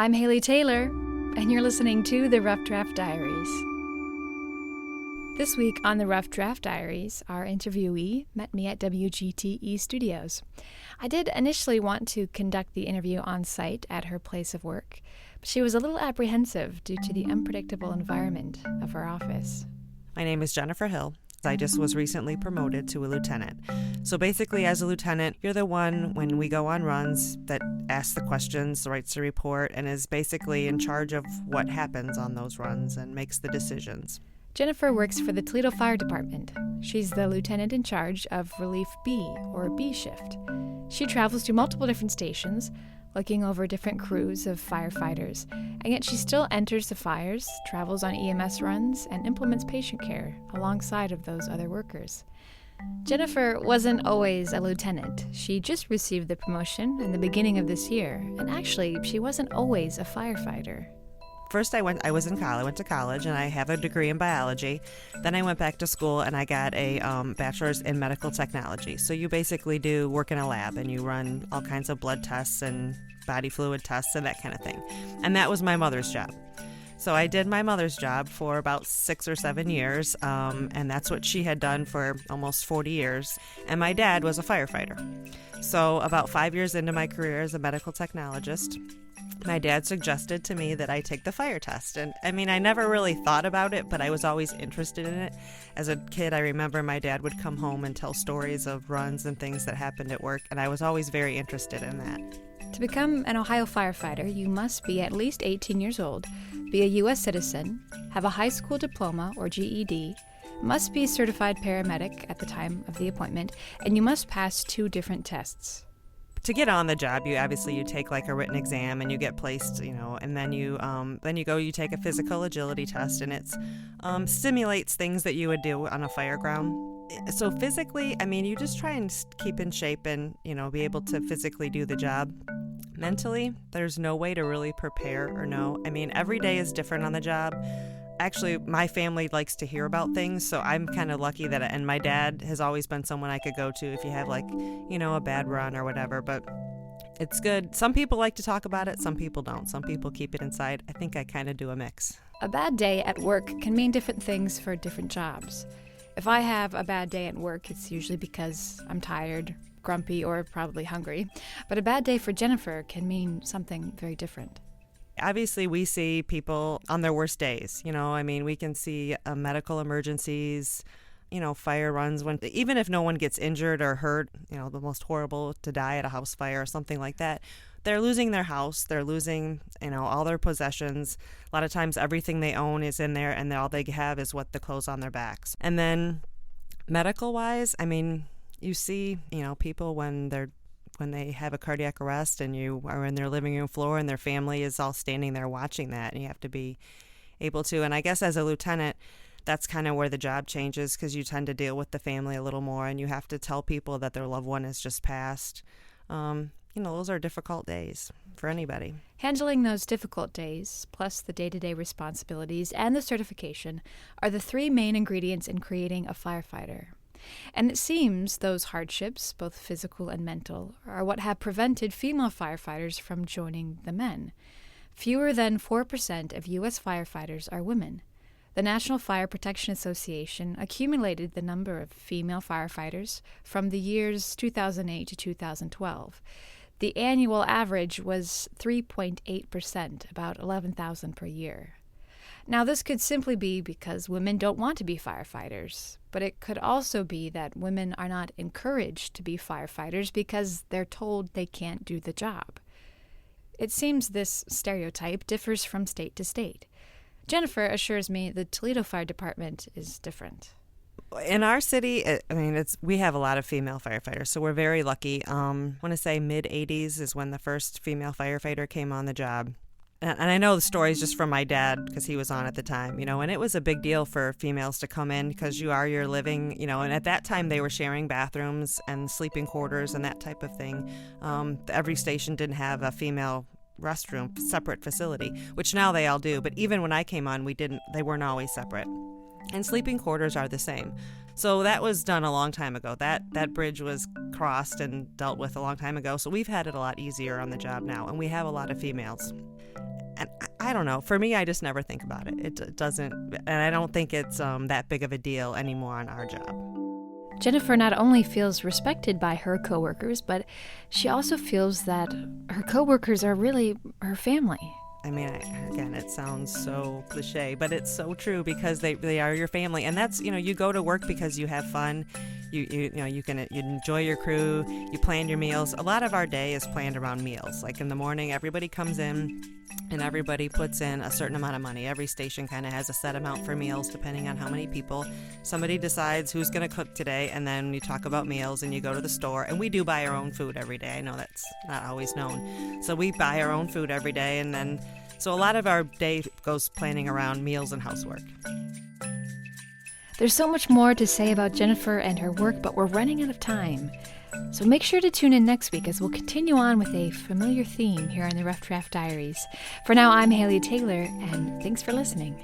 I'm Haley Taylor, and you're listening to the Rough Draft Diaries. This week on the Rough Draft Diaries, our interviewee met me at WGTE Studios. I did initially want to conduct the interview on site at her place of work, but she was a little apprehensive due to the unpredictable environment of her office. My name is Jennifer Hill. I just was recently promoted to a lieutenant. So basically, as a lieutenant, you're the one, when we go on runs, that asks the questions, writes the report, and is basically in charge of what happens on those runs and makes the decisions. Jennifer works for the Toledo Fire Department. She's the lieutenant in charge of Relief B, or B shift. She travels to multiple different stations, looking over different crews of firefighters, and yet she still enters the fires, travels on EMS runs, and implements patient care alongside of those other workers. Jennifer wasn't always a lieutenant. She just received the promotion in the beginning of this year, and actually, she wasn't always a firefighter. First, I went to college, and I have a degree in biology. Then I went back to school, and I got a bachelor's in medical technology. So you basically do work in a lab, and you run all kinds of blood tests and body fluid tests and that kind of thing. And that was my mother's job. So I did my mother's job for about 6 or 7 years, and that's what she had done for almost 40 years. And my dad was a firefighter. So about 5 years into my career as a medical technologist, my dad suggested to me that I take the fire test. And I mean, I never really thought about it, but I was always interested in it. As a kid, I remember my dad would come home and tell stories of runs and things that happened at work, and I was always very interested in that. To become an Ohio firefighter, you must be at least 18 years old, be a U.S. citizen, have a high school diploma or GED, must be a certified paramedic at the time of the appointment, and you must pass 2 different tests. To get on the job, you take like a written exam and you get placed, and then you take a physical agility test, and it simulates things that you would do on a fire ground. So physically, you just try and keep in shape and, be able to physically do the job. Mentally, there's no way to really prepare or know. Every day is different on the job. Actually, my family likes to hear about things, so I'm kind of lucky and my dad has always been someone I could go to if you have a bad run or whatever, but it's good. Some people like to talk about it, some people don't. Some people keep it inside. I think I kind of do a mix. A bad day at work can mean different things for different jobs. If I have a bad day at work, it's usually because I'm tired, grumpy, or probably hungry. But a bad day for Jennifer can mean something very different. Obviously, we see people on their worst days. We can see medical emergencies, fire runs, when even if no one gets injured or hurt, the most horrible to die at a house fire or something like that. They're losing their house. They're losing, all their possessions. A lot of times everything they own is in there, and all they have is what the clothes on their backs. And then medical-wise, you see, people when they have a cardiac arrest and you are in their living room floor and their family is all standing there watching that, and you have to be able to. And I guess as a lieutenant, that's kind of where the job changes, because you tend to deal with the family a little more, and you have to tell people that their loved one has just passed. Those are difficult days for anybody. Handling those difficult days, plus the day-to-day responsibilities and the certification, are the 3 main ingredients in creating a firefighter. And it seems those hardships, both physical and mental, are what have prevented female firefighters from joining the men. Fewer than 4% of U.S. firefighters are women. The National Fire Protection Association accumulated the number of female firefighters from the years 2008 to 2012. The annual average was 3.8%, about 11,000 per year. Now, this could simply be because women don't want to be firefighters, but it could also be that women are not encouraged to be firefighters because they're told they can't do the job. It seems this stereotype differs from state to state. Jennifer assures me the Toledo Fire Department is different. In our city, we have a lot of female firefighters, so we're very lucky. I want to say mid-'80s is when the first female firefighter came on the job. And I know the stories just from my dad, because he was on at the time, and it was a big deal for females to come in because you're living, and at that time they were sharing bathrooms and sleeping quarters and that type of thing. Every station didn't have a female restroom, separate facility, which now they all do. But even when I came on, they weren't always separate. And sleeping quarters are the same. So that was done a long time ago. That bridge was crossed and dealt with a long time ago. So we've had it a lot easier on the job now, and we have a lot of females. And I don't know. For me, I just never think about it. It doesn't, and I don't think it's that big of a deal anymore on our job. Jennifer not only feels respected by her coworkers, but she also feels that her coworkers are really her family. I mean, again, it sounds so cliche, but it's so true because they are your family. And that's, you go to work because you have fun. You enjoy your crew. You plan your meals. A lot of our day is planned around meals. Like in the morning, everybody comes in and everybody puts in a certain amount of money. Every station kind of has a set amount for meals depending on how many people. Somebody decides who's going to cook today, and then you talk about meals and you go to the store. And we do buy our own food every day. I know that's not always known. So we buy our own food every day, and then so a lot of our day goes planning around meals and housework. There's so much more to say about Jennifer and her work, but we're running out of time. So make sure to tune in next week as we'll continue on with a familiar theme here on the Rough Draft Diaries. For now, I'm Haley Taylor, and thanks for listening.